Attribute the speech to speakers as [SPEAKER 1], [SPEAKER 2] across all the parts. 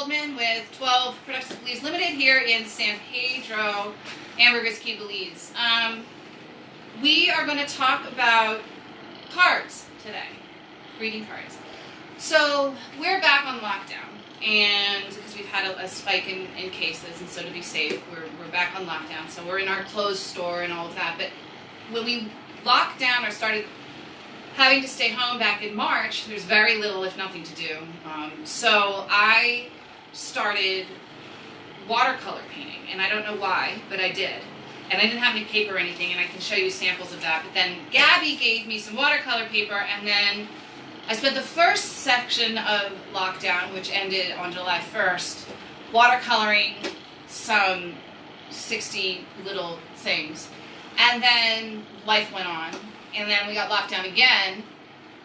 [SPEAKER 1] Feldman with 12 Productions Belize Limited here in San Pedro, Ambergris Caye, Belize. We are going to talk about cards today, greeting cards. So we're back on lockdown, and because we've had a spike in cases, and so to be safe, we're back on lockdown. So we're in our closed store and all of that. But when we locked down or started having to stay home back in March, there's very little, if nothing, to do. So I started watercolor painting, and I don't know why, but I did. And I didn't have any paper or anything, and I can show you samples of that. But then Gabby gave me some watercolor paper, and then I spent the first section of lockdown, which ended on July 1st, watercoloring some 60 little things. And then life went on. And then we got locked down again,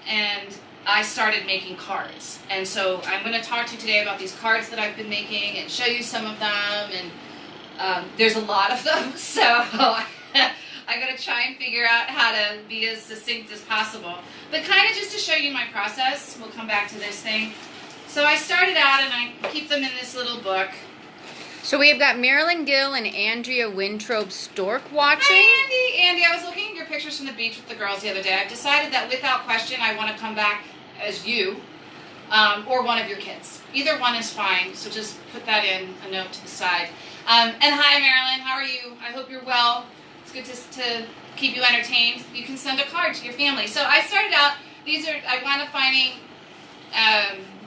[SPEAKER 1] and I started making cards. And so I'm going to talk to you today about these cards that I've been making and show you some of them. And there's a lot of them, so I'm going to try and figure out how to be as succinct as possible. But kind of just to show you my process, we'll come back to this thing. So I started out, and I keep them in this little book.
[SPEAKER 2] So we have got Marilyn Gill and Andrea Wintrobe Stork watching.
[SPEAKER 1] Hi, Andy. I was looking at your pictures from the beach with the girls the other day. I've decided that without question I want to come back as you or one of your kids. Either one is fine, so just put that in a note to the side. And hi, Marilyn. How are you? I hope you're well. It's good to keep you entertained. You can send a card to your family. So I started out, I wound up finding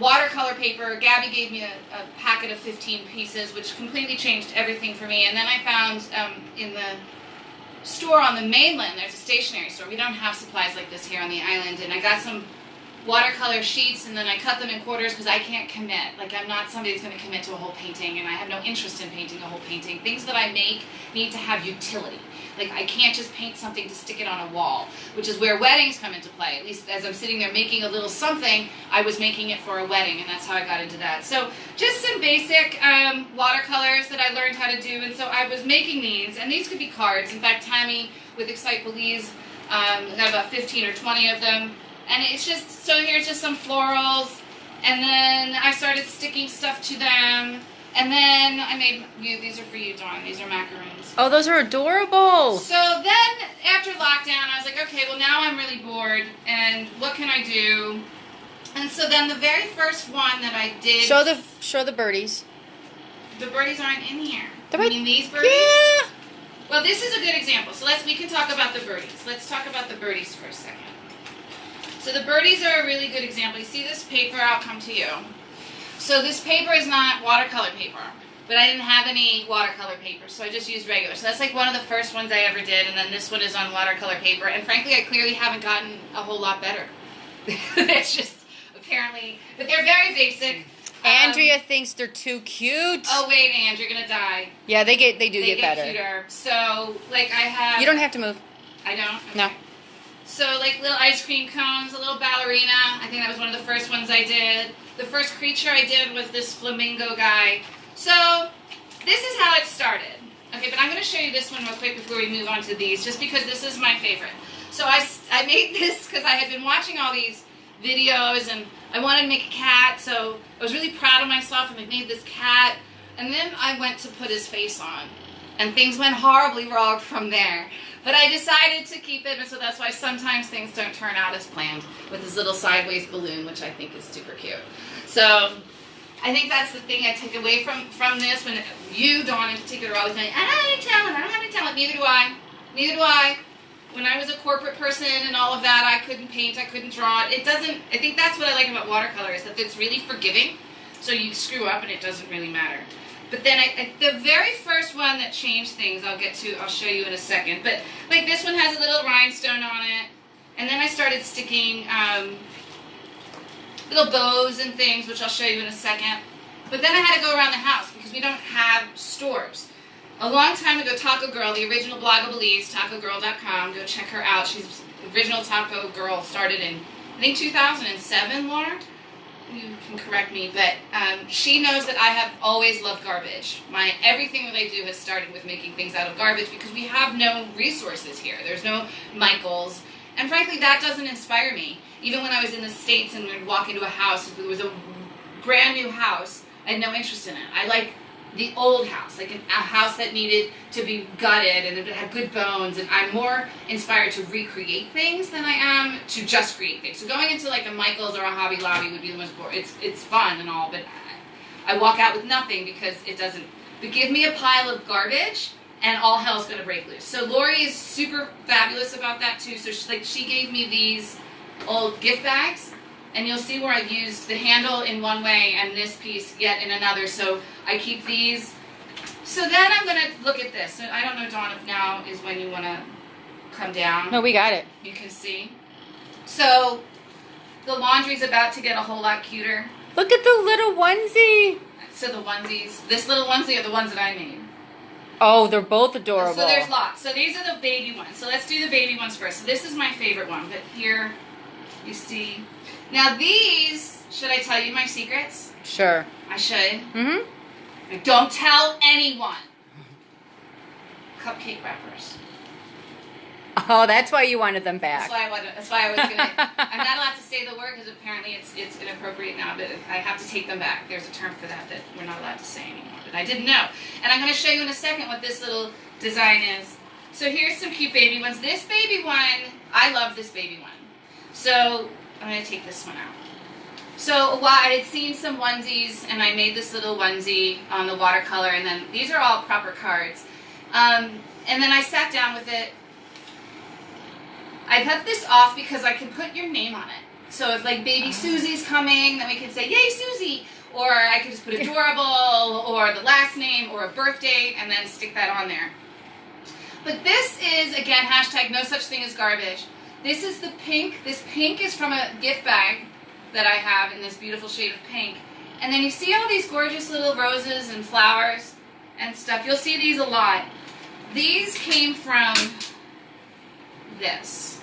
[SPEAKER 1] watercolor paper. Gabby gave me a packet of 15 pieces, which completely changed everything for me. And then I found in the store on the mainland, there's a stationery store. We don't have supplies like this here on the island. And I got some watercolor sheets, and then I cut them in quarters because I can't commit. Like, I'm not somebody who's going to commit to a whole painting, and I have no interest in painting a whole painting. Things that I make need to have utility. Like, I can't just paint something to stick it on a wall, which is where weddings come into play. At least as I'm sitting there making a little something, I was making it for a wedding, and that's how I got into that. So just some basic watercolors that I learned how to do, and so I was making these, and these could be cards. In fact, Tammy with Excite Belize got about 15 or 20 of them. And it's just, so here's just some florals, and then I started sticking stuff to them, and then I made these are for you, Dawn, these are macaroons.
[SPEAKER 2] Oh, those are adorable.
[SPEAKER 1] So then, after lockdown, I was like, okay, well now I'm really bored, and what can I do? And so then the very first one that I did...
[SPEAKER 2] Show the birdies.
[SPEAKER 1] The birdies aren't in here.
[SPEAKER 2] You
[SPEAKER 1] mean these birdies?
[SPEAKER 2] Yeah.
[SPEAKER 1] Well, this is a good example, so we can talk about the birdies. Let's talk about the birdies for a second. So the birdies are a really good example. You see this paper? I'll come to you. So this paper is not watercolor paper, but I didn't have any watercolor paper, so I just used regular. So that's like one of the first ones I ever did, and then this one is on watercolor paper, and frankly, I clearly haven't gotten a whole lot better. It's just, apparently, but they're very basic.
[SPEAKER 2] Andrea thinks they're too cute.
[SPEAKER 1] Oh wait, And, you're gonna die.
[SPEAKER 2] Yeah, they do get better.
[SPEAKER 1] Cuter. So, like I have...
[SPEAKER 2] You don't have to move.
[SPEAKER 1] I don't? Okay.
[SPEAKER 2] No.
[SPEAKER 1] So, like little ice cream cones, a little ballerina. I think that was one of the first ones I did. The first creature I did was this flamingo guy. So, this is how it started. Okay, but I'm going to show you this one real quick before we move on to these, just because this is my favorite. So, I made this because I had been watching all these videos, and I wanted to make a cat, so I was really proud of myself, and I made this cat. And then I went to put his face on, and things went horribly wrong from there. But I decided to keep it, and so that's why sometimes things don't turn out as planned with this little sideways balloon, which I think is super cute. So I think that's the thing I take away from this. When you, Dawn, in particular, are always saying, I don't have any talent, I don't have any talent. Neither do I. Neither do I. When I was a corporate person and all of that, I couldn't paint, I couldn't draw. I think that's what I like about watercolor, is that it's really forgiving. So you screw up and it doesn't really matter. But then the very first one that changed things, I'll show you in a second. But like this one has a little rhinestone on it. And then I started sticking little bows and things, which I'll show you in a second. But then I had to go around the house because we don't have stores. A long time ago, Taco Girl, the original blog of Belize, tacogirl.com, go check her out. She's the original Taco Girl, started in, I think, 2007, Laura? You can correct me, but she knows that I have always loved garbage. Everything that I do has started with making things out of garbage because we have no resources here. There's no Michaels, and frankly, that doesn't inspire me. Even when I was in the States and we'd walk into a house, if it was a brand new house, I had no interest in it. I like the old house, like a house that needed to be gutted and it had good bones, and I'm more inspired to recreate things than I am to just create things. So going into like a Michael's or a Hobby Lobby would be the most boring. It's fun and all, but I walk out with nothing because it doesn't. But give me a pile of garbage and all hell's gonna break loose. So Lori is super fabulous about that too. So she gave me these old gift bags, and you'll see where I've used the handle in one way and this piece yet in another. So I keep these. So then I'm gonna look at this. I don't know, Dawn, if now is when you wanna come down.
[SPEAKER 2] No, we got it.
[SPEAKER 1] You can see. So the laundry's about to get a whole lot cuter.
[SPEAKER 2] Look at the little onesie.
[SPEAKER 1] So the onesies, this little onesie are the ones that I made.
[SPEAKER 2] Oh, they're both adorable.
[SPEAKER 1] So there's lots. So these are the baby ones. So let's do the baby ones first. So this is my favorite one, but here you see. Now these, should I tell you my secrets?
[SPEAKER 2] Sure.
[SPEAKER 1] I should.
[SPEAKER 2] Mm-hmm.
[SPEAKER 1] Don't tell anyone. Cupcake wrappers.
[SPEAKER 2] Oh, that's why you wanted them back.
[SPEAKER 1] That's why I was gonna. I'm not allowed to say the word because apparently it's inappropriate now. But I have to take them back. There's a term for that we're not allowed to say anymore. But I didn't know, and I'm going to show you in a second what this little design is. So here's some cute baby ones. This baby one, I love this baby one. So I'm going to take this one out. So I had seen some onesies, and I made this little onesie on the watercolor, and then these are all proper cards. And then I sat down with it. I cut this off because I can put your name on it. So if like baby Susie's coming, then we can say, yay Susie! Or I could just put adorable, or the last name, or a birth date, and then stick that on there. But this is, again, hashtag no such thing as garbage. This is the pink. This pink is from a gift bag that I have in this beautiful shade of pink. And then you see all these gorgeous little roses and flowers and stuff. You'll see these a lot. These came from this.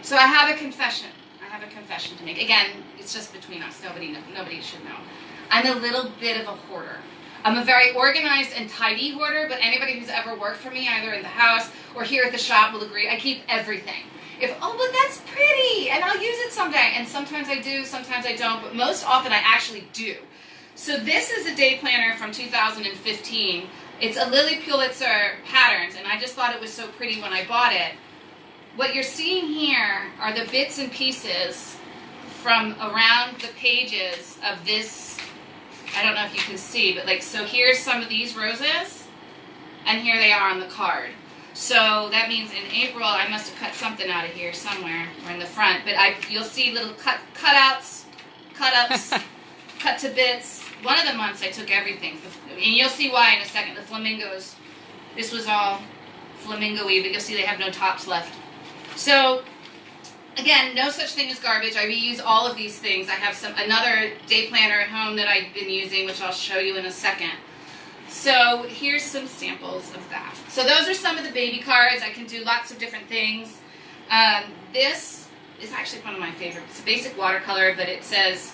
[SPEAKER 1] So I have a confession. I have a confession to make. Again, it's just between us. Nobody should know. I'm a little bit of a hoarder. I'm a very organized and tidy hoarder, but anybody who's ever worked for me, either in the house or here at the shop, will agree. I keep everything. But that's pretty, and I'll use it someday. And sometimes I do, sometimes I don't, but most often I actually do. So this is a day planner from 2015. It's a Lily Pulitzer Patterns, and I just thought it was so pretty when I bought it. What you're seeing here are the bits and pieces from around the pages of this. I don't know if you can see, but so here's some of these roses, and here they are on the card. So that means in April I must have cut something out of here somewhere, or in the front. But you'll see little cutouts, cut to bits. One of the months I took everything, and you'll see why in a second. The flamingos, this was all flamingo-y, but you'll see they have no tops left. So, again, no such thing as garbage. I reuse all of these things. I have another day planner at home that I've been using, which I'll show you in a second. So here's some samples of that. So those are some of the baby cards. I can do lots of different things. This is actually one of my favorites. It's a basic watercolor, but it says,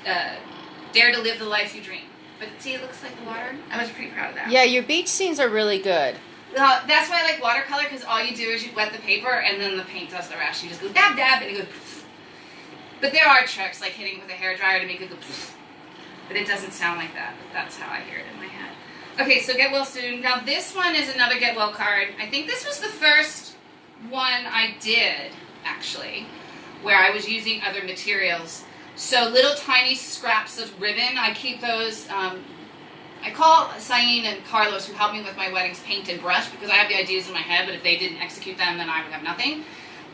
[SPEAKER 1] dare to live the life you dream. But see, it looks like the water. I was pretty proud of that.
[SPEAKER 2] Yeah, your beach scenes are really good.
[SPEAKER 1] That's why I like watercolor, because all you do is you wet the paper and then the paint does the rest. You just go dab dab and it goes poof. But there are tricks like hitting it with a hairdryer to make it go poof. But it doesn't sound like that, but that's how I hear it in my head. Okay, so Get Well Soon. Now this one is another Get Well card. I think this was the first one I did, actually, where I was using other materials. So little tiny scraps of ribbon. I keep those. I call Sain and Carlos, who helped me with my weddings, paint and brush, because I have the ideas in my head, but if they didn't execute them, then I would have nothing.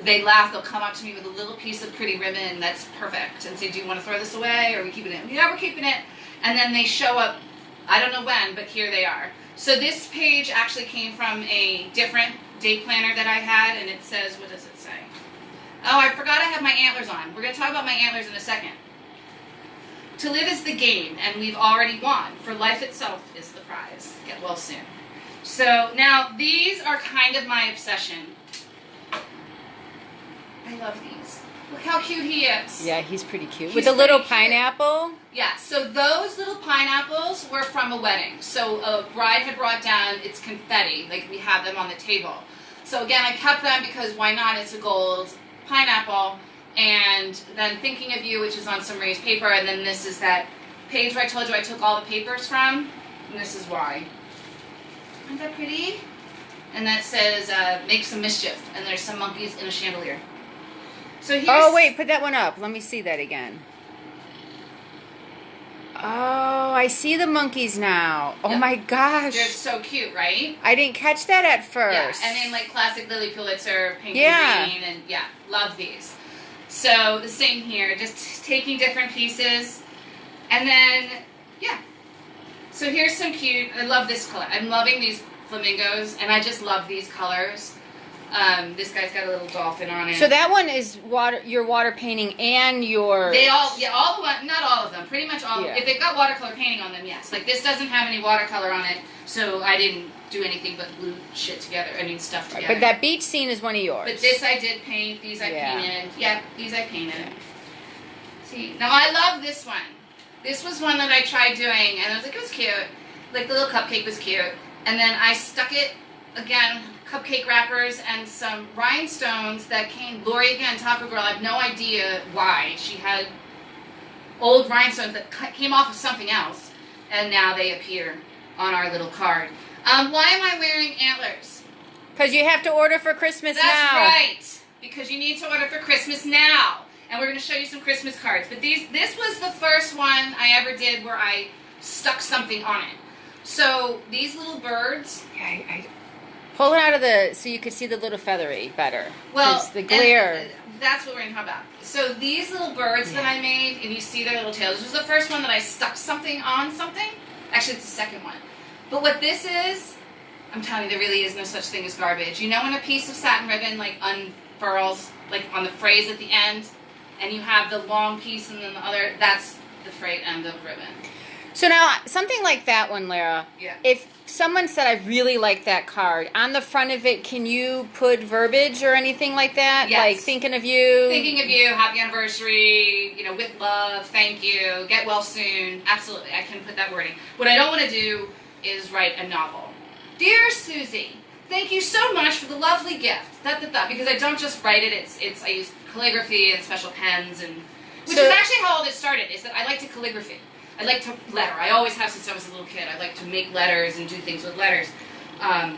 [SPEAKER 1] They laugh. They'll come up to me with a little piece of pretty ribbon that's perfect and say, do you want to throw this away, or are we keeping it? Yeah, we're keeping it. And then they show up, I don't know when, but here they are. So this page actually came from a different date planner that I had, and it says, what does it say? Oh, I forgot I have my antlers on. We're going to talk about my antlers in a second. To live is the game, and we've already won. For life itself is the prize. Get well soon. So now these are kind of my obsession. I love these. Look how cute he is.
[SPEAKER 2] Yeah, he's pretty cute.
[SPEAKER 1] He's
[SPEAKER 2] with a little
[SPEAKER 1] pretty
[SPEAKER 2] pineapple.
[SPEAKER 1] Yeah, so those little pineapples were from a wedding. So a bride had brought down its confetti, like we have them on the table. So again, I kept them because why not? It's a gold pineapple. And then Thinking of You, which is on some raised paper, and then this is that page where I told you I took all the papers from, and this is why. Isn't that pretty? And that says, make some mischief, and there's some monkeys in a chandelier. So here's...
[SPEAKER 2] Oh, wait, put that one up. Let me see that again. Oh, I see the monkeys now. Oh,
[SPEAKER 1] Yep.
[SPEAKER 2] my gosh.
[SPEAKER 1] They're so cute, right?
[SPEAKER 2] I didn't catch that at first.
[SPEAKER 1] Yeah, and then like classic Lily Pulitzer, pink
[SPEAKER 2] Yeah.
[SPEAKER 1] and green, and yeah, love these. So the same here, just taking different pieces, and then, yeah. So here's some cute, I love this color. I'm loving these flamingos, and I just love these colors. This guy's got a little dolphin on it.
[SPEAKER 2] So that one is your water painting and your...
[SPEAKER 1] They all, yeah, all the one, not all of them, pretty much all.
[SPEAKER 2] Yeah.
[SPEAKER 1] If they've got watercolor painting on them, yes. Like this doesn't have any watercolor on it, so I didn't do anything but glue shit together. I mean stuff together.
[SPEAKER 2] But that beach scene is one of yours.
[SPEAKER 1] But this I did paint. These I
[SPEAKER 2] Yeah.
[SPEAKER 1] painted. Yeah, these I painted. See, now I love this one. This was one that I tried doing, and I was like, it was cute. Like the little cupcake was cute, and then I stuck it again. Cupcake wrappers and some rhinestones that came. Lori again, Taco Girl. I have no idea why she had old rhinestones that came off of something else, and now they appear on our little card. Why am I wearing antlers?
[SPEAKER 2] Because you have to order for Christmas
[SPEAKER 1] That's
[SPEAKER 2] now.
[SPEAKER 1] right. Because you need to order for Christmas now, and we're going to show you some Christmas cards. But this was the first one I ever did where I stuck something on it. So these little birds.
[SPEAKER 2] Yeah, pull it out of so you could see the little feathery better.
[SPEAKER 1] Well,
[SPEAKER 2] 'cause the glare.
[SPEAKER 1] and that's what we're going to talk about. So these little birds that I made, and you see their little tails. This was the first one that I stuck something on something. Actually, it's the second one. But what this is, I'm telling you, there really is no such thing as garbage. You know when a piece of satin ribbon like unfurls, like on the phrase at the end, and you have the long piece and then the other, that's the frayed end of ribbon.
[SPEAKER 2] So now, something like that one, Lara,
[SPEAKER 1] Yeah.
[SPEAKER 2] if someone said, I really like that card, on the front of it, can you put verbiage or anything like that?
[SPEAKER 1] Yes.
[SPEAKER 2] Like, thinking of you?
[SPEAKER 1] Thinking of you, happy anniversary, you know, with love, thank you, get well soon. Absolutely, I can put that wording. What I don't want to do is write a novel. Dear Susie, thank you so much for the lovely gift. Because I don't just write it, I use calligraphy and special pens, and which is actually how all this started, is that I like to calligraphy. I like to letter. I always have since I was a little kid. I like to make letters and do things with letters.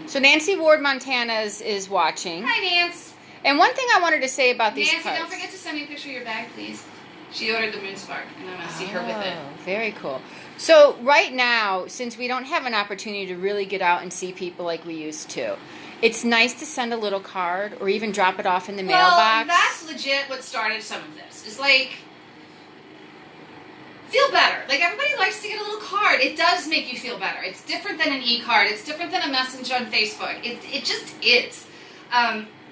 [SPEAKER 2] So Nancy Ward Montana is watching.
[SPEAKER 1] Hi, Nance.
[SPEAKER 2] And one thing I wanted to say about these
[SPEAKER 1] Nancy,
[SPEAKER 2] cards.
[SPEAKER 1] don't forget to send me a picture of your bag, please. She ordered the Moonspark, and I'm going to see her with it.
[SPEAKER 2] Oh, very cool. So right now, since we don't have an opportunity to really get out and see people like we used to, it's nice to send a little card or even drop it off in the mailbox.
[SPEAKER 1] Well, that's legit what started some of this. It's like, feel better. Like, everybody likes to get a little card. It does make you feel better. It's different than an e-card. It's different than a message on Facebook. It just is.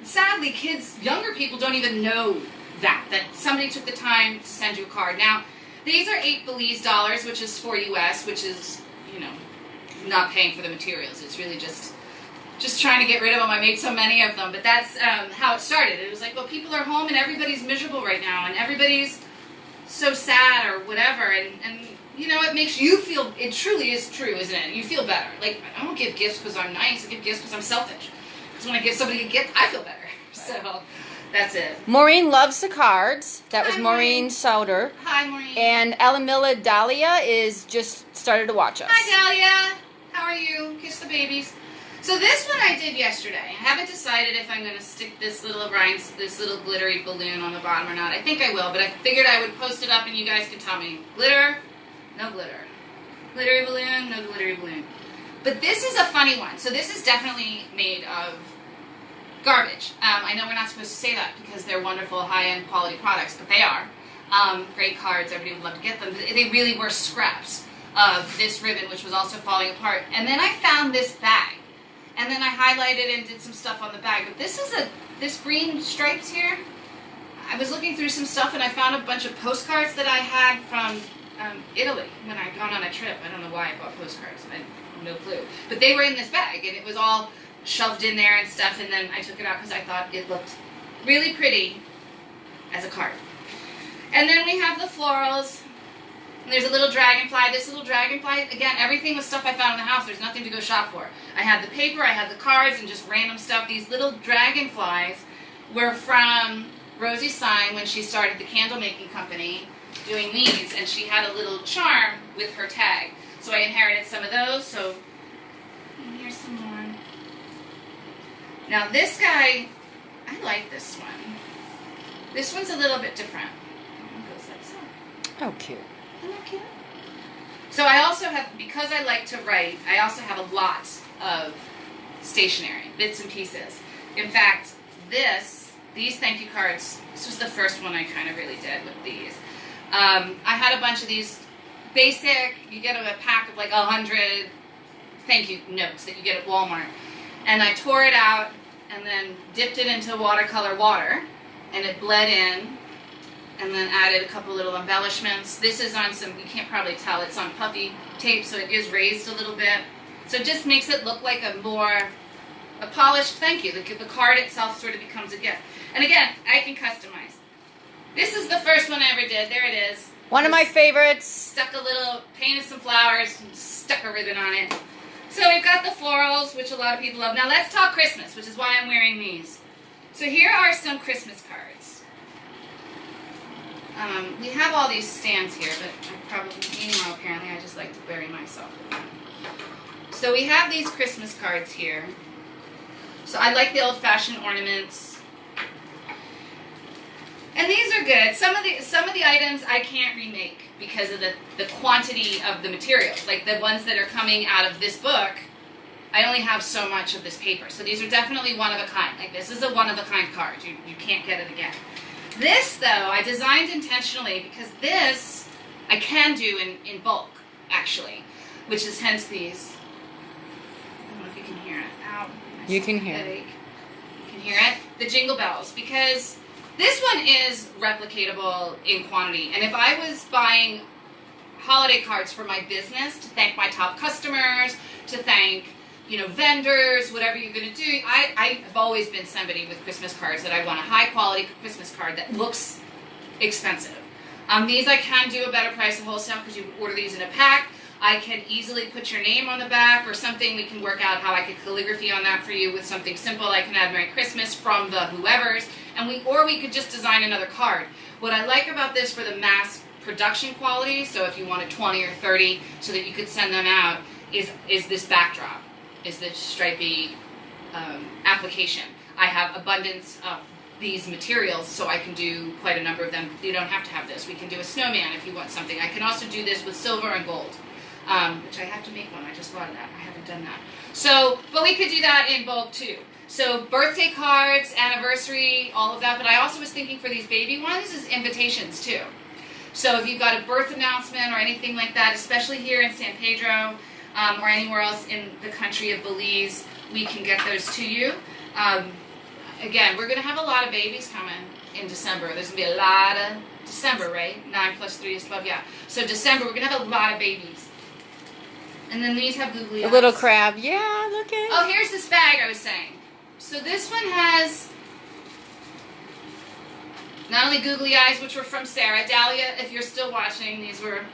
[SPEAKER 1] Sadly, kids, younger people don't even know that somebody took the time to send you a card. Now, these are 8 Belize dollars, which is 4 US, which is, you know, not paying for the materials. It's really just trying to get rid of them. I made so many of them, but that's how it started. It was like, well, people are home and everybody's miserable right now, and everybody's so sad or whatever, and you know, it makes you feel, it truly is true, isn't it? You feel better. Like, I don't give gifts because I'm nice, I give gifts because I'm selfish. Because when I give somebody a gift, I feel better. So, that's it.
[SPEAKER 2] Maureen loves the cards. That was
[SPEAKER 1] Hi,
[SPEAKER 2] Maureen Sauter.
[SPEAKER 1] Hi, Maureen.
[SPEAKER 2] And Elamilla Dahlia is just started to watch us.
[SPEAKER 1] Hi, Dahlia. How are you? Kiss the babies. So this one I did yesterday. I haven't decided if I'm going to stick this little glittery balloon on the bottom or not. I think I will, but I figured I would post it up and you guys can tell me. Glitter, no glitter. Glittery balloon, no glittery balloon. But this is a funny one. So this is definitely made of garbage. I know we're not supposed to say that because they're wonderful, high-end quality products, but they are. Great cards. Everybody would love to get them. They really were scraps of this ribbon, which was also falling apart. And then I found this bag. And then I highlighted and did some stuff on the bag. But this green stripes here, I was looking through some stuff and I found a bunch of postcards that I had from Italy when I'd gone on a trip. I don't know why I bought postcards. I have no clue. But they were in this bag and it was all shoved in there and stuff. And then I took it out because I thought it looked really pretty as a card. And then we have the florals. And there's a little dragonfly. This little dragonfly, again, everything was stuff I found in the house. There's nothing to go shop for. I had the paper, I had the cards, and just random stuff. These little dragonflies were from Rosie Sign when she started the candle making company. doing these, and she had a little charm with her tag. So I inherited some of those. So here's some more. Now this guy, I like this one. This one's a little bit different. It goes like so.
[SPEAKER 2] Oh, cute.
[SPEAKER 1] Isn't that cute? So I also have, because I like to write, I also have a lot of stationery, bits and pieces. In fact, these thank you cards, this was the first one I kind of really did with these. I had a bunch of these basic, you get a pack of like 100 thank you notes that you get at Walmart. And I tore it out and then dipped it into watercolor water, and it bled in, and then added a couple little embellishments. This is on some, you can't probably tell, it's on puffy tape, so it is raised a little bit. So it just makes it look like a polished thank you. The card itself sort of becomes a gift. And again, I can customize. This is the first one I ever did. There it is.
[SPEAKER 2] One of my favorites.
[SPEAKER 1] Stuck a little, painted some flowers, and stuck a ribbon on it. So we've got the florals, which a lot of people love. Now let's talk Christmas, which is why I'm wearing these. So here are some Christmas cards. We have all these stands here, but I probably, meanwhile, apparently I just like to bury myself with them. So we have these Christmas cards here. So I like the old-fashioned ornaments. And these are good. Some of the items I can't remake because of the quantity of the materials. Like the ones that are coming out of this book, I only have so much of this paper. So these are definitely one of a kind. Like this is a one of a kind card. You can't get it again. This though, I designed intentionally because this I can do in bulk, actually. Which is hence these. I don't know if you can hear it. Ow.
[SPEAKER 2] You can hear it.
[SPEAKER 1] You can hear it. The jingle bells. Because this one is replicatable in quantity. And if I was buying holiday cards for my business to thank my top customers, to thank, vendors, whatever you're going to do, I've always been somebody with Christmas cards that I want a high quality Christmas card that looks expensive. These I can do a better price at wholesale because you order these in a pack. I can easily put your name on the back or something. We can work out how I could calligraphy on that for you with something simple. I can add Merry Christmas from the whoever's, or we could just design another card. What I like about this for the mass production quality, so if you wanted 20 or 30 so that you could send them out, is this backdrop, is this stripy application. I have abundance of these materials, so I can do quite a number of them. You don't have to have this. We can do a snowman if you want something. I can also do this with silver and gold. Which I have to make one. I just thought of that. I haven't done that. So, but we could do that in bulk too. So birthday cards, anniversary, all of that. But I also was thinking for these baby ones is invitations too. So if you've got a birth announcement or anything like that, especially here in San Pedro or anywhere else in the country of Belize, we can get those to you. Again, we're going to have a lot of babies coming in December. There's going to be a lot of December, right? 9 plus 3 is 12, yeah. So December, we're going to have a lot of babies. And then these have googly eyes.
[SPEAKER 2] A little crab. Yeah, look at it.
[SPEAKER 1] Oh, here's this bag I was saying. So this one has not only googly eyes, which were from Sarah. Dahlia, if you're still watching, these were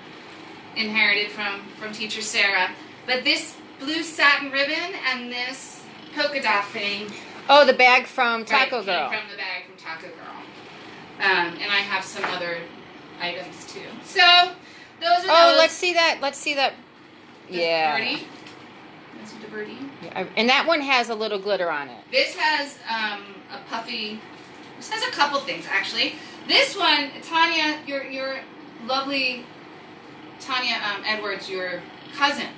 [SPEAKER 1] inherited from teacher Sarah. But this blue satin ribbon and this polka dot thing.
[SPEAKER 2] Oh, the bag from Taco
[SPEAKER 1] Girl.
[SPEAKER 2] Girl.
[SPEAKER 1] Came from the bag from Taco Girl. And I have some other items too. So those are
[SPEAKER 2] Oh,
[SPEAKER 1] those.
[SPEAKER 2] let's see that. Let's see that. Yeah.
[SPEAKER 1] Birdie. That's the birdie.
[SPEAKER 2] Yeah. And that one has a little glitter on it.
[SPEAKER 1] This has a puffy. This has a couple things actually. This one, Tanya, your lovely Tanya Edwards, your cousin,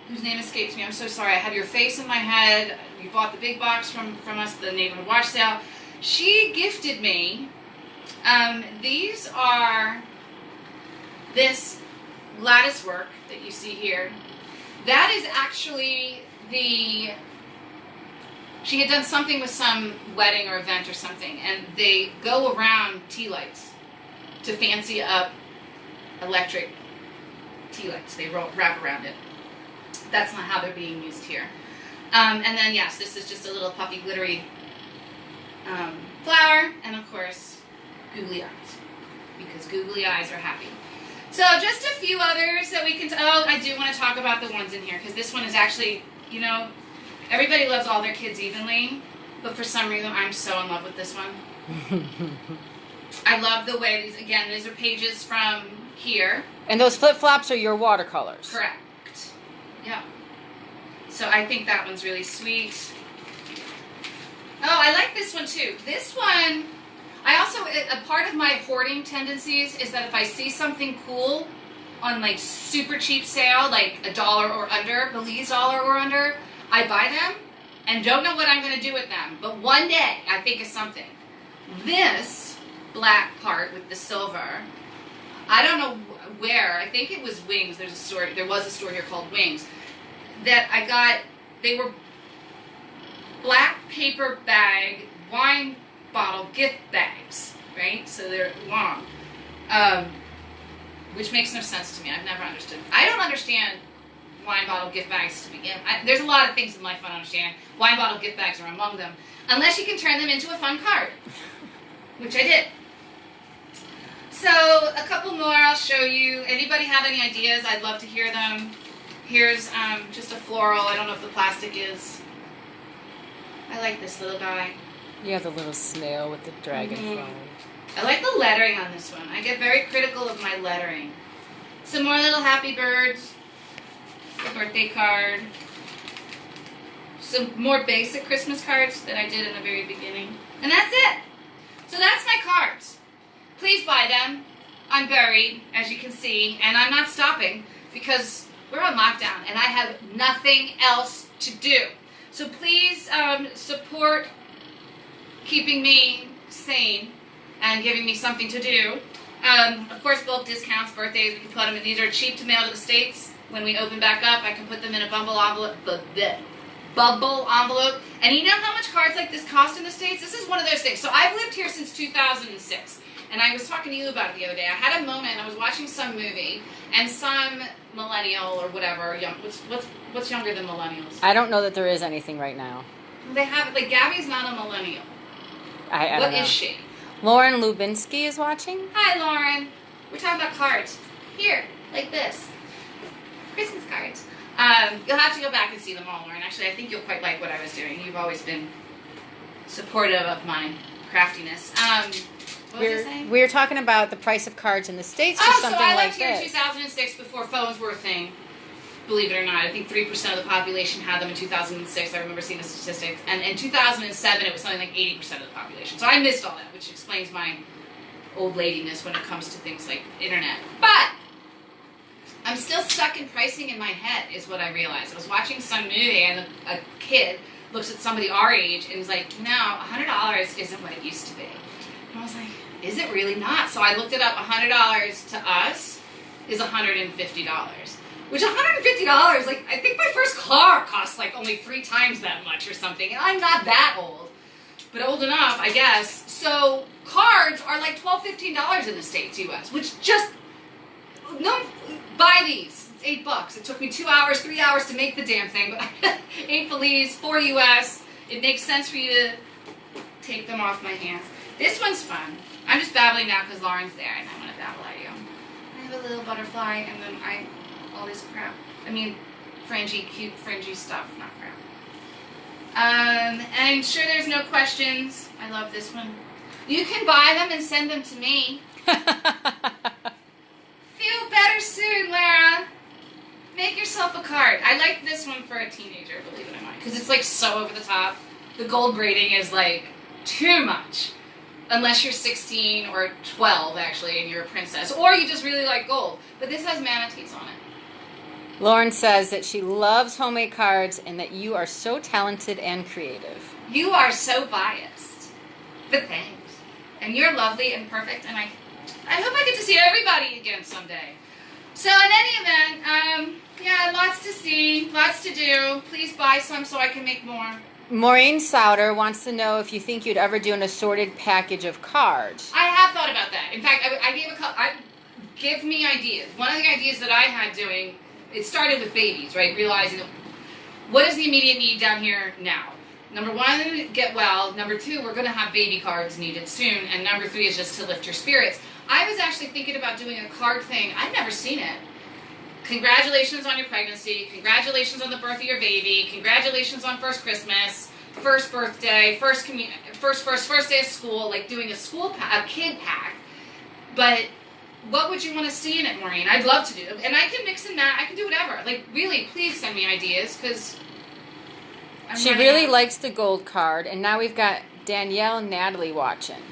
[SPEAKER 1] whose name escapes me. I'm so sorry. I have your face in my head. You bought the big box from us, the neighborhood wash sale. She gifted me. These are this lattice work that you see here. That is actually she had done something with some wedding or event or something, and they go around tea lights to fancy up electric tea lights. They wrap around it. That's not how they're being used here. And then, yes, this is just a little puffy, glittery flower, and of course, googly eyes, because googly eyes are happy. So just a few others that we can, I do want to talk about the ones in here, because this one is actually, everybody loves all their kids evenly, but for some reason I'm so in love with this one. I love the way these, again, these are pages from here.
[SPEAKER 2] And those flip-flops are your watercolors.
[SPEAKER 1] Correct. Yeah. So I think that one's really sweet. Oh, I like this one too. This one, I also, a part of my hoarding tendencies is that if I see something cool on like super cheap sale, like $1 or under, Belize dollar or under, I buy them and don't know what I'm going to do with them. But one day I think of something. This black part with the silver, I don't know where, I think it was Wings. There was a store here called Wings that I got. They were black paper bag wine bottle gift bags, right? So they're long, which makes no sense to me. I've never understood. I don't understand wine bottle gift bags to begin. There's a lot of things in life I don't understand. Wine bottle gift bags are among them, unless you can turn them into a fun card, which I did. So a couple more I'll show you. Anybody have any ideas? I'd love to hear them. Here's just a floral. I don't know if the plastic is. I like this little guy.
[SPEAKER 2] Yeah, the little snail with the dragonfly.
[SPEAKER 1] I like the lettering on this one. I get very critical of my lettering. Some more little happy birds. A birthday card. Some more basic Christmas cards that I did in the very beginning. And that's it. So that's my cards. Please buy them. I'm buried, as you can see, and I'm not stopping because we're on lockdown and I have nothing else to do. So please support keeping me sane and giving me something to do. Of course, bulk discounts, birthdays, we can put them in. These are cheap to mail to the States. When we open back up, I can put them in a bubble envelope. And you know how much cards like this cost in the States? This is one of those things. So I've lived here since 2006. And I was talking to you about it the other day. I had a moment, I was watching some movie, and some millennial or whatever, what's younger than millennials?
[SPEAKER 2] I don't know that there is anything right now.
[SPEAKER 1] They have, like, Gabby's not a millennial.
[SPEAKER 2] I don't know.
[SPEAKER 1] What is she?
[SPEAKER 2] Lauren Lubinsky is watching.
[SPEAKER 1] Hi, Lauren. We're talking about cards. Here, like this. Christmas cards. You'll have to go back and see them all, Lauren. Actually, I think you'll quite like what I was doing. You've always been supportive of my craftiness. What was I saying?
[SPEAKER 2] We were talking about the price of cards in the States or something
[SPEAKER 1] so I
[SPEAKER 2] like
[SPEAKER 1] left here in
[SPEAKER 2] this.
[SPEAKER 1] 2006 before phones were a thing. Believe it or not, I think 3% of the population had them in 2006. I remember seeing the statistics. And in 2007, it was something like 80% of the population. So I missed all that, which explains my old ladiness when it comes to things like internet. But I'm still stuck in pricing in my head, is what I realized. I was watching some movie, and a kid looks at somebody our age and is like, no, $100 isn't what it used to be. And I was like, is it really not? So I looked it up. $100 to us is $150. Which $150, like, I think my first car cost like only 3 times that much or something. And I'm not that old, but old enough, I guess. So cards are like $12, $15 in the States, US, which just, no, buy these. It's $8. It took me 2 hours, 3 hours to make the damn thing, but 8 Belize, 4 US. It makes sense for you to take them off my hands. This one's fun. I'm just babbling now because Lauren's there and I want to babble at you. I have a little butterfly and then all this crap. I mean, cute, fringy stuff, not crap. I'm sure there's no questions. I love this one. You can buy them and send them to me. Feel better soon, Lara. Make yourself a card. I like this one for a teenager, believe it or not, because it's like so over the top. The gold braiding is like too much. Unless you're 16 or 12, actually, and you're a princess. Or you just really like gold. But this has manatees on it.
[SPEAKER 2] Lauren says that she loves homemade cards and that you are so talented and creative.
[SPEAKER 1] You are so biased. But thanks. And you're lovely and perfect, and I hope I get to see everybody again someday. So in any event, yeah, lots to see, lots to do. Please buy some so I can make more.
[SPEAKER 2] Maureen Souter wants to know if you think you'd ever do an assorted package of cards.
[SPEAKER 1] I have thought about that. In fact, I gave give me ideas. One of the ideas that I had doing, it started with babies, right? Realizing what is the immediate need down here now. Number 1, get well. Number 2, we're going to have baby cards needed soon. And number 3 is just to lift your spirits. I was actually thinking about doing a card thing. I've never seen it. Congratulations on your pregnancy. Congratulations on the birth of your baby. Congratulations on first Christmas. first birthday, first day of school, like doing a kid pack. But what would you want to see in it, Maureen? I'd love to do it. And I can mix and match. I can do whatever. Like, really, please send me ideas, because
[SPEAKER 2] She really likes the gold card, and now we've got Danielle and Natalie watching.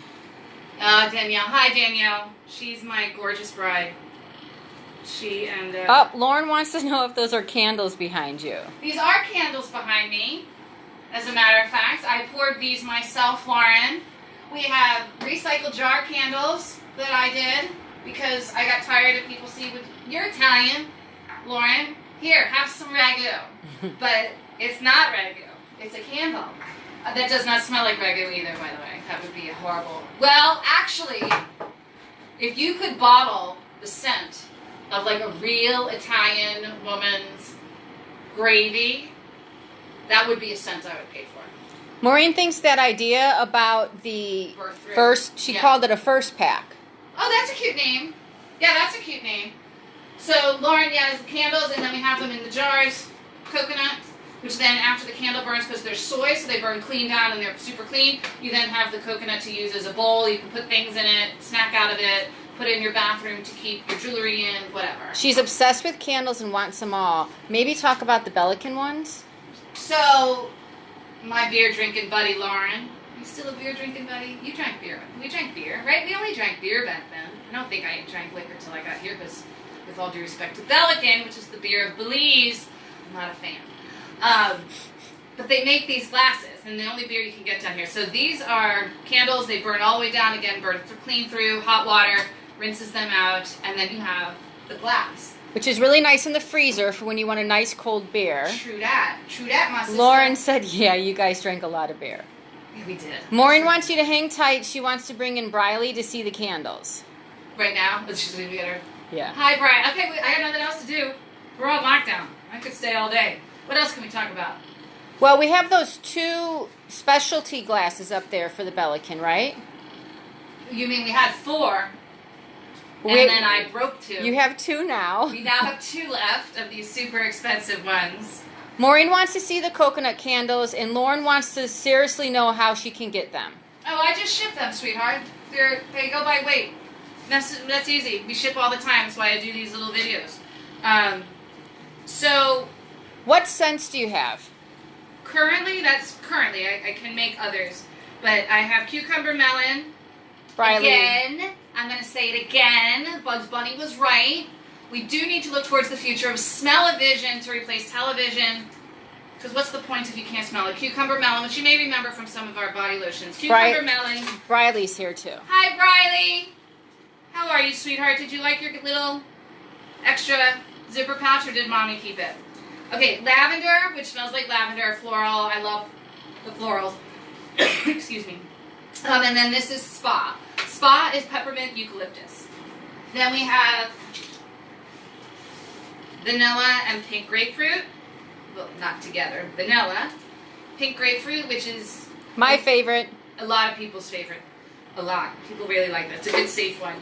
[SPEAKER 1] Danielle. Hi, Danielle. She's my gorgeous bride.
[SPEAKER 2] Lauren wants to know if those are candles behind you.
[SPEAKER 1] These are candles behind me. As a matter of fact, I poured these myself, Lauren. We have recycled jar candles that I did because I got tired of people you're Italian, Lauren. Here, have some ragu. But it's not ragu. It's a candle. That does not smell like ragu either, by the way. That would be horrible. Well, actually, if you could bottle the scent of like a real Italian woman's gravy, that would be a scent I would pay for.
[SPEAKER 2] Maureen thinks that idea about the she called it a first pack.
[SPEAKER 1] Oh, that's a cute name. Yeah, that's a cute name. So, Lauren, the candles, and then we have them in the jars, coconut, which then after the candle burns, because they're soy, so they burn clean down and they're super clean, you then have the coconut to use as a bowl. You can put things in it, snack out of it, put it in your bathroom to keep your jewelry in, whatever.
[SPEAKER 2] She's obsessed with candles and wants them all. Maybe talk about the Bellican ones?
[SPEAKER 1] So, my beer drinking buddy, Lauren. You still a beer drinking buddy? You drank beer. We drank beer, right? We only drank beer back then. I don't think I drank liquor till I got here because, with all due respect to Bellican, which is the beer of Belize, I'm not a fan. But they make these glasses, and the only beer you can get down here. So these are candles. They burn all the way down again, burn clean through, hot water, rinses them out, and then you have the glass.
[SPEAKER 2] Which is really nice in the freezer for when you want a nice cold beer.
[SPEAKER 1] True that, my sister.
[SPEAKER 2] Lauren said, yeah, you guys drank a lot of beer.
[SPEAKER 1] Yeah, we did.
[SPEAKER 2] Maureen wants you to hang tight. She wants to bring in Briley to see the candles.
[SPEAKER 1] Right now? She's going to get her.
[SPEAKER 2] Yeah.
[SPEAKER 1] Hi, Brian. Okay, I got nothing else to do. We're on lockdown. I could stay all day. What else can we talk about?
[SPEAKER 2] Well, we have those 2 specialty glasses up there for the Bellican, right?
[SPEAKER 1] You mean we had 4, and then I broke 2.
[SPEAKER 2] You have 2 now.
[SPEAKER 1] We now have 2 left of these super expensive ones.
[SPEAKER 2] Maureen wants to see the coconut candles, and Lauren wants to seriously know how she can get them.
[SPEAKER 1] Oh, I just ship them, sweetheart. They go by weight. That's easy. We ship all the time. That's why I do these little videos. So...
[SPEAKER 2] What scents do you have?
[SPEAKER 1] Currently, I can make others. But I have cucumber melon.
[SPEAKER 2] Briley.
[SPEAKER 1] Again, I'm going to say it again. Bugs Bunny was right. We do need to look towards the future of smell-o-vision to replace television. Because what's the point if you can't smell it? Cucumber melon, which you may remember from some of our body lotions. Cucumber melon.
[SPEAKER 2] Briley's here too.
[SPEAKER 1] Hi, Briley. How are you, sweetheart? Did you like your little extra zipper pouch, or did Mommy keep it? Okay, lavender, which smells like lavender, floral. I love the florals. Excuse me. And then this is Spa. Spa is peppermint eucalyptus. Then we have vanilla and pink grapefruit. Well, not together. Vanilla. Pink grapefruit, which is...
[SPEAKER 2] My favorite.
[SPEAKER 1] A lot of people's favorite. A lot. People really like that. It's a good, safe one.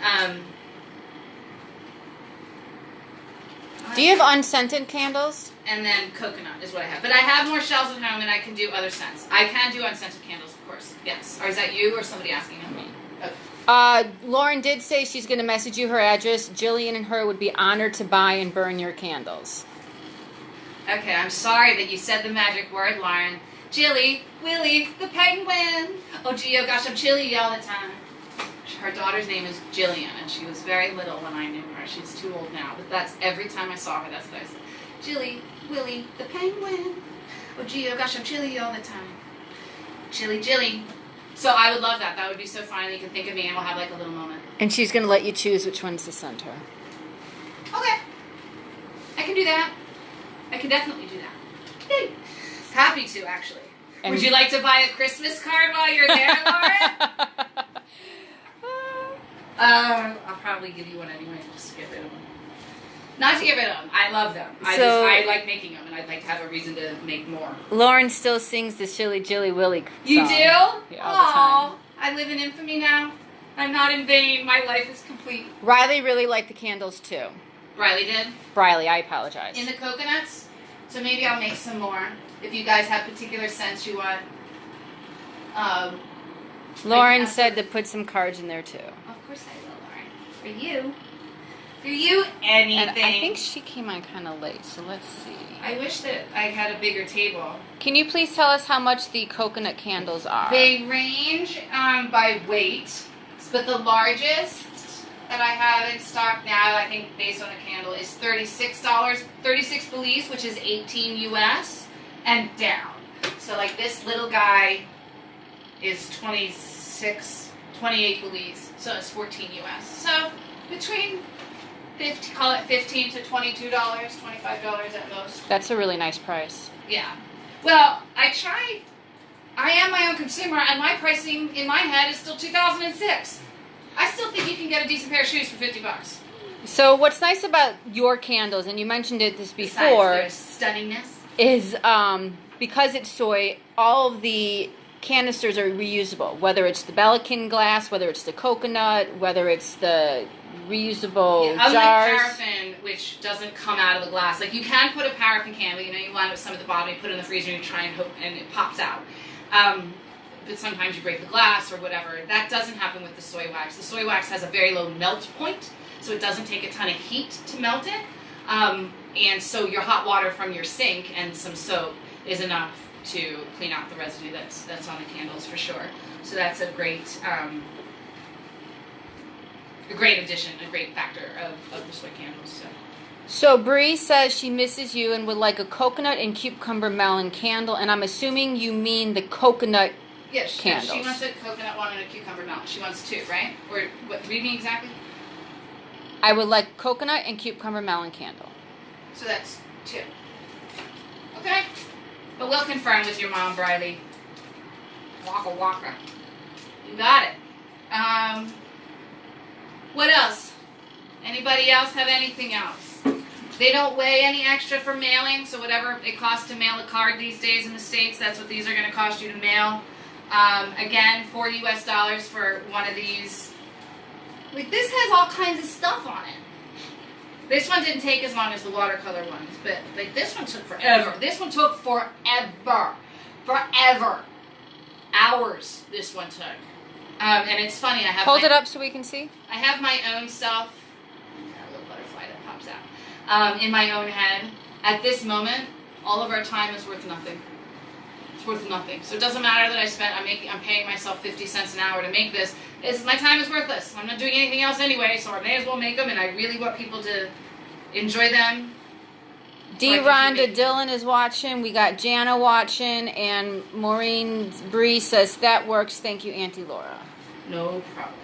[SPEAKER 2] Do you have unscented candles?
[SPEAKER 1] And then coconut is what I have. But I have more shelves at home, and I can do other scents. I can do unscented candles, of course. Yes. Or is that you or somebody asking of me? Okay.
[SPEAKER 2] Lauren did say she's going to message you her address. Jillian and her would be honored to buy and burn your candles.
[SPEAKER 1] Okay, I'm sorry that you said the magic word, Lauren. Jilly, Willy, the penguin. Oh, gee, oh gosh, I'm chilly all the time. Her daughter's name is Jillian, and she was very little when I knew her. She's too old now, but that's every time I saw her, that's what I said. Jilly, Willy, the penguin. Oh, gee, oh gosh, I'm chilly all the time. Chilly, Jilly. So I would love that. That would be so fun. You can think of me, and we'll have like a little moment.
[SPEAKER 2] And she's going to let you choose which one's to send her.
[SPEAKER 1] Okay. I can do that. I can definitely do that. Yay. Happy to, actually. And would you like to buy a Christmas card while you're there, Lauren? I'll probably give you one anyway, just to get rid of them. Not to get rid of them. I love them. I like making them, and I'd like to have a reason to make more.
[SPEAKER 2] Lauren still sings the Shilly Jilly Willy song.
[SPEAKER 1] You do?
[SPEAKER 2] Yeah, all the time.
[SPEAKER 1] I live in infamy now. I'm not in vain. My life is complete.
[SPEAKER 2] Riley really liked the candles too.
[SPEAKER 1] Riley did?
[SPEAKER 2] Briley, I apologize.
[SPEAKER 1] In the coconuts? So maybe I'll make some more. If you guys have particular scents you want.
[SPEAKER 2] Lauren said to put some cards in there too.
[SPEAKER 1] Of course I will, Lauren. For you. For you, anything.
[SPEAKER 2] And I think she came on kind of late, so let's see.
[SPEAKER 1] I wish that I had a bigger table.
[SPEAKER 2] Can you please tell us how much the coconut candles are?
[SPEAKER 1] They range by weight, but the largest that I have in stock now, I think based on the candle, is $36. 36 Belize, which is 18 US, and down. So like this little guy is 28 Belize, so it's 14 US. So between call it $15 to $22, $25 at most.
[SPEAKER 2] That's a really nice price.
[SPEAKER 1] Yeah. Well, I am my own consumer, and my pricing in my head is still 2006. I still think you can get a decent pair of shoes for $50.
[SPEAKER 2] So what's nice about your candles, and you mentioned it this before,
[SPEAKER 1] Besides their stunningness,
[SPEAKER 2] is because it's soy, all of the canisters are reusable. Whether it's the Belikin glass, whether it's the coconut, whether it's the reusable
[SPEAKER 1] unlike
[SPEAKER 2] jars.
[SPEAKER 1] paraffin, which doesn't come out of the glass. Like you can put a paraffin can, but you wind up with some at the bottom. You put it in the freezer and you try and hope, and it pops out. But sometimes you break the glass or whatever. That doesn't happen with the soy wax. The soy wax has a very low melt point, so it doesn't take a ton of heat to melt it. And so your hot water from your sink and some soap is enough to clean out the residue that's on the candles for sure. So that's a great addition, a great factor of the soy candles.
[SPEAKER 2] So Bree says she misses you and would like a coconut and cucumber melon candle, and I'm assuming you mean the coconut candles.
[SPEAKER 1] She wants a coconut one and a cucumber melon. She wants two, right? Or what? Read me exactly.
[SPEAKER 2] I would like coconut and cucumber melon candle.
[SPEAKER 1] So that's two. Okay. But we'll confirm with your mom, Briley. Waka waka. You got it. What else? Anybody else have anything else? They don't weigh any extra for mailing, so whatever it costs to mail a card these days in the States, that's what these are going to cost you to mail. Again, $4 US for one of these. Like, this has all kinds of stuff on it. This one didn't take as long as the watercolor ones, but like this one took forever. This one took forever. Forever. Hours this one took. And it's funny, I have
[SPEAKER 2] Hold it up so we can see.
[SPEAKER 1] I have my own self, a little butterfly that pops out, in my own head. At this moment, all of our time is worth nothing. It's worth nothing. So it doesn't matter that I'm paying myself 50 cents an hour to make this. My time is worthless. I'm not doing anything else anyway, so I may as well make them, and I really want people to enjoy them.
[SPEAKER 2] D. Rhonda Dillon is watching. We got Jana watching, and Maureen Bree says that works. Thank you, Auntie Laura.
[SPEAKER 1] No problem.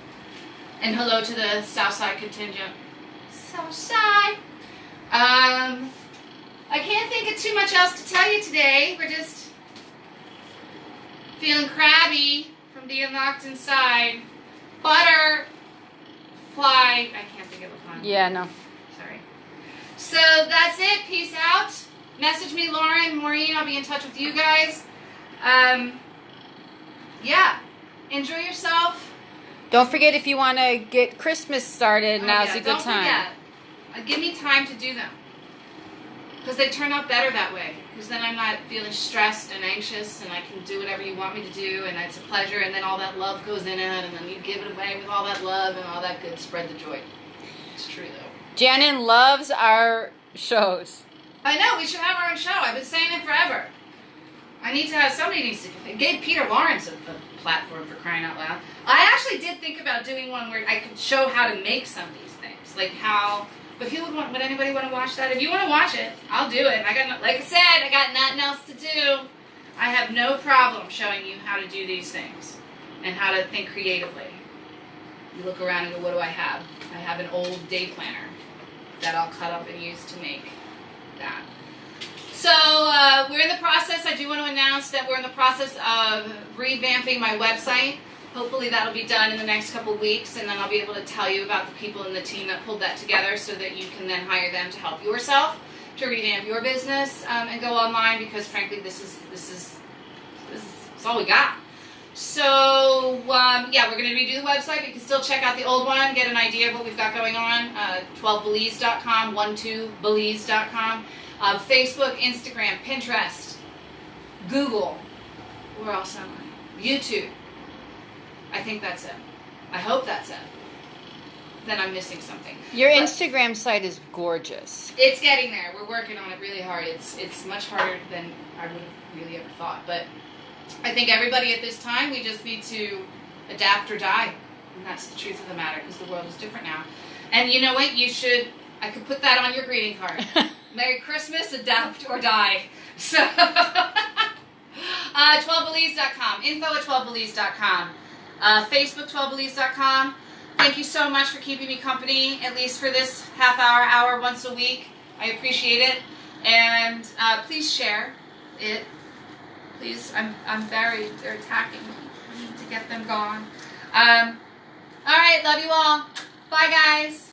[SPEAKER 1] And hello to the Southside contingent. Southside. I can't think of too much else to tell you today. We're just feeling crabby from being locked inside. Butterfly. I can't think of a pun.
[SPEAKER 2] Yeah, no.
[SPEAKER 1] Sorry. So that's it. Peace out. Message me, Lauren, Maureen. I'll be in touch with you guys. Yeah. Enjoy yourself.
[SPEAKER 2] Don't forget, if you want to get Christmas started, now's a good time.
[SPEAKER 1] Don't forget. Give me time to do them. Because they turn out better that way. Because then I'm not feeling stressed and anxious, and I can do whatever you want me to do, and it's a pleasure, and then all that love goes in it, and then you give it away with all that love and all that good. Spread the joy. It's true, though.
[SPEAKER 2] Janin loves our shows.
[SPEAKER 1] I know, we should have our own show. I've been saying it forever. Somebody needs to give Peter Lawrence a platform, for crying out loud. I actually did think about doing one where I could show how to make some of these things. Like how, but would anybody want to watch that? If you want to watch it, I'll do it. Like I said, I got nothing else to do. I have no problem showing you how to do these things and how to think creatively. You look around and go, what do I have? I have an old day planner that I'll cut up and use to make that. So we're in the process, I do want to announce that we're in the process of revamping my website. Hopefully that'll be done in the next couple weeks, and then I'll be able to tell you about the people in the team that pulled that together so that you can then hire them to help yourself to revamp your business and go online, because frankly this is all we got. So yeah, we're going to redo the website, but you can still check out the old one, get an idea of what we've got going on. 12belize.com, 12belize.com. Facebook, Instagram, Pinterest, Google. Where else am I? YouTube. I think that's it. I hope that's it. Then I'm missing something.
[SPEAKER 2] Your
[SPEAKER 1] But
[SPEAKER 2] Instagram site is gorgeous.
[SPEAKER 1] it's getting there. We're working on it really hard. It's much harder than I would have really ever thought. But I think everybody at this time, we just need to adapt or die. And that's the truth of the matter, because the world is different now. And you know what? I could put that on your greeting card. Merry Christmas, adapt or die. So, 12belize.com, info@12belize.com, Facebook12belize.com. Thank you so much for keeping me company, at least for this half hour once a week. I appreciate it. And please share it. Please, I'm buried. They're attacking me. I need to get them gone. All right, love you all. Bye, guys.